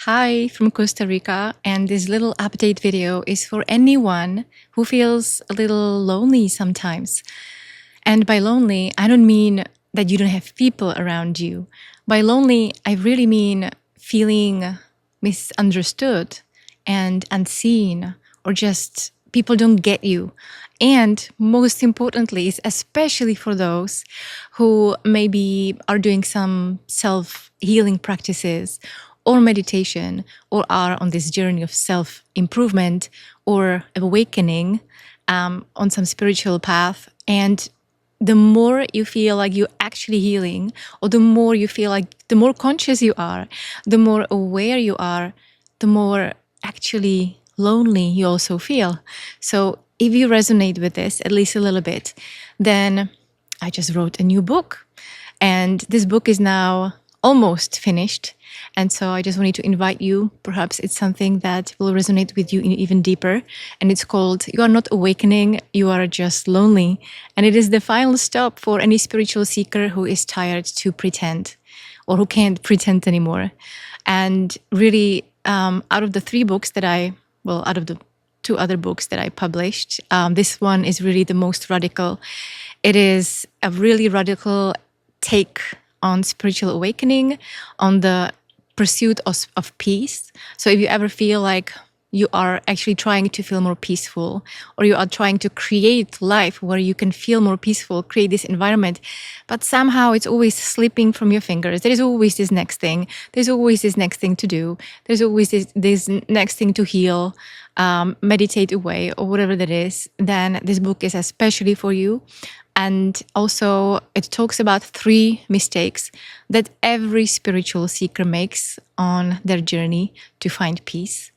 Hi from Costa Rica, and this little update video is for anyone who feels a little lonely sometimes. And by lonely, I don't mean that you don't have people around you. By lonely, I really mean feeling misunderstood and unseen, or just people don't get you. And most importantly, is especially for those who maybe are doing some self-healing practices or meditation, or are on this journey of self-improvement or awakening on some spiritual path. And the more you feel like you're actually healing, or the more you feel like, the more conscious you are, the more aware you are, the more actually lonely you also feel. So if you resonate with this, at least a little bit, then I just wrote a new book. And this book is now almost finished. And so I just wanted to invite you. Perhaps it's something that will resonate with you even deeper. And it's called You Are Not Awakening, You Are Just Lonely. And it is the final stop for any spiritual seeker who is tired to pretend, or who can't pretend anymore. And really, out of the out of the two other books that I published, this one is really the most radical. It is a really radical take on spiritual awakening, on the pursuit of peace. So if you ever feel like you are actually trying to feel more peaceful, or you are trying to create life where you can feel more peaceful, create this environment, but somehow it's always slipping from your fingers. There is always this next thing. There's always this next thing to do. There's always this next thing to heal, meditate away, or whatever that is. Then this book is especially for you. And also it talks about 3 mistakes that every spiritual seeker makes on their journey to find peace.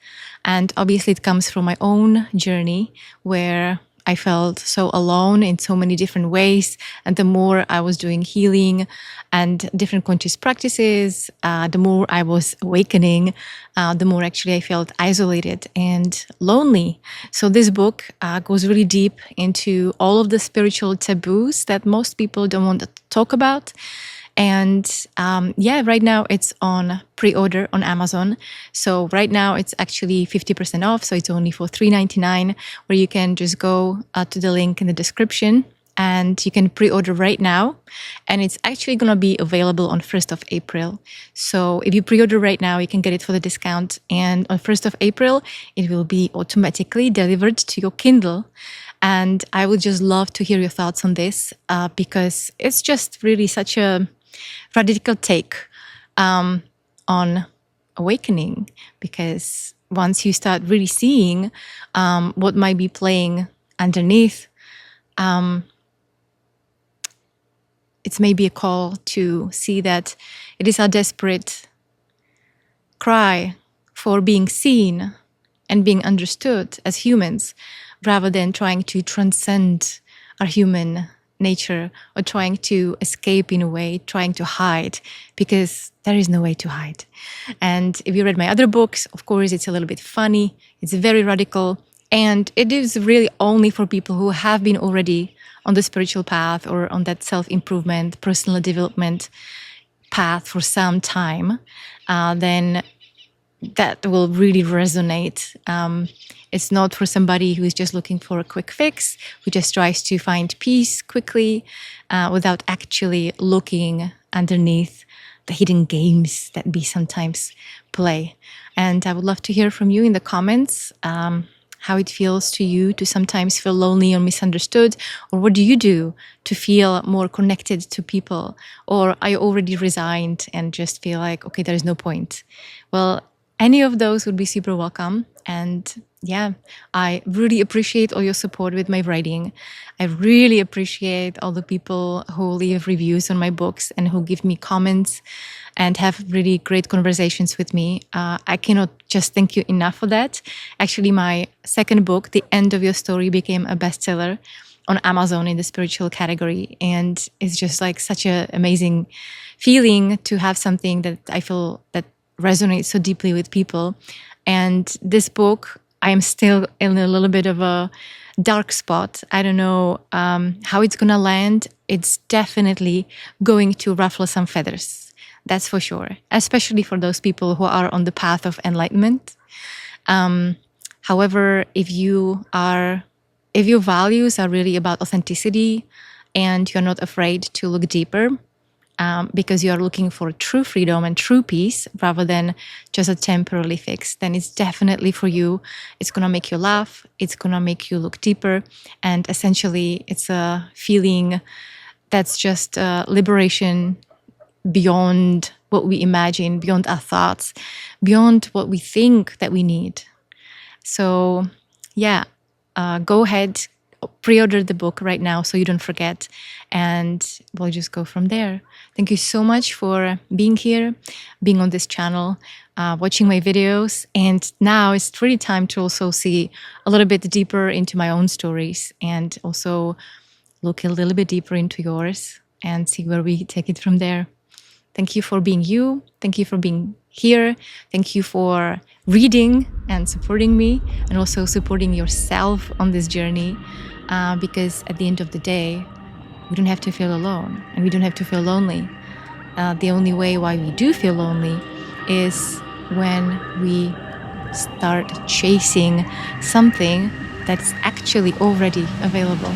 And obviously it comes from my own journey, where I felt so alone in so many different ways. And the more I was doing healing and different conscious practices, the more I was awakening, the more actually I felt isolated and lonely. So this book goes really deep into all of the spiritual taboos that most people don't want to talk about. And right now it's on pre-order on Amazon. So right now it's actually 50% off. So it's only for $3.99, where you can just go to the link in the description and you can pre-order right now. And it's actually going to be available on 1st of April. So if you pre-order right now, you can get it for the discount. And on 1st of April, it will be automatically delivered to your Kindle. And I would just love to hear your thoughts on this, because it's just really such a radical take on awakening. Because once you start really seeing what might be playing underneath, it's maybe a call to see that it is our desperate cry for being seen and being understood as humans, rather than trying to transcend our human nature, or trying to escape in a way, trying to hide, because there is no way to hide. And if you read my other books, of course, it's a little bit funny, it's very radical, and it is really only for people who have been already on the spiritual path or on that self-improvement, personal development path for some time. Then that will really resonate. It's not for somebody who is just looking for a quick fix, who just tries to find peace quickly, without actually looking underneath the hidden games that we sometimes play. And I would love to hear from you in the comments, how it feels to you to sometimes feel lonely or misunderstood, or what do you do to feel more connected to people? Or are you already resigned and just feel like, okay, there is no point? Well, any of those would be super welcome. And yeah, I really appreciate all your support with my writing. I really appreciate all the people who leave reviews on my books and who give me comments and have really great conversations with me. I cannot just thank you enough for that. Actually, my second book, The End of Your Story, became a bestseller on Amazon in the spiritual category. And it's just like such an amazing feeling to have something that I feel that resonates so deeply with people. And this book, I am still in a little bit of a dark spot. I don't know how it's going to land. It's definitely going to ruffle some feathers. That's for sure, especially for those people who are on the path of enlightenment. However, if your values are really about authenticity and you're not afraid to look deeper, because you are looking for true freedom and true peace rather than just a temporary fix, then it's definitely for you. It's going to make you laugh. It's going to make you look deeper. And essentially, it's a feeling that's just liberation beyond what we imagine, beyond our thoughts, beyond what we think that we need. So, yeah, go ahead, pre-order the book right now so you don't forget, and we'll just go from there. Thank you so much for being here, being on this channel, watching my videos. And now it's really time to also see a little bit deeper into my own stories and also look a little bit deeper into yours and see where we take it from there. Thank you for being you. Thank you for being here. Thank you for reading and supporting me, and also supporting yourself on this journey, because at the end of the day, we don't have to feel alone and we don't have to feel lonely. The only way why we do feel lonely is when we start chasing something that's actually already available.